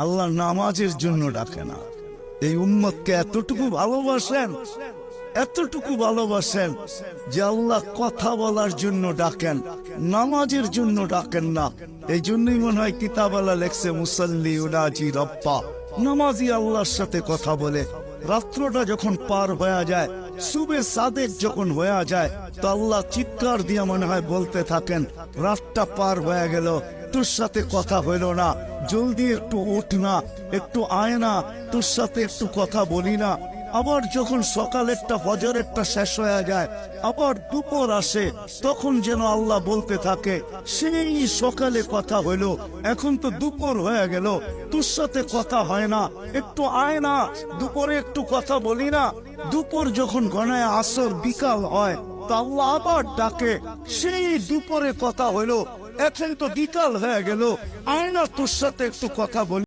আল্লাহ নামাজের জন্য ডাকে না। এই উম্মতকে এতটুকু ভালোবাসেন, এতটুকু ভালোবাসেন যে আল্লাহ কথা বলার জন্য ডাকেন, নামাজের জন্য ডাকেন না। এই জন্যই মনে হয় কিতাবালা লেখছে মুসাল্লি উনাজি রব্বা, নামাজি আল্লাহর সাথে কথা বলে। রাত্রটা যখন পার হয়ে যায়, সুবে সাদেক যখন হয়ে যায়, তো আল্লাহ চিৎকার দিয়ে মনে হয় বলতে থাকেন, রাতটা পার হয়ে গেল, তোর সাথে কথা হইল না, জলদি একটু উঠ না, একটু আয় না, তোর সাথে একটু কথা বলি না। আবার যখন সকালেরটা ফজরেরটা শেষ হয়ে যায়, আবার দুপুর আসে, তখন যেন আল্লাহ বলতে থাকে, সেই সকালে কথা হইল, এখন তো দুপুর হয়ে গেল, তোর সাথে কথা হয় না, একটু আয় না, দুপুরে একটু কথা বলি না। দুপুর যখন গণায় আসর বিকাল হয়, তো আল্লাহ আবার ডাকে, সেই দুপুরে কথা হইল, এখন তো বিকাল হয়ে গেল, আয় না, তোর সাথে একটু কথা বলি।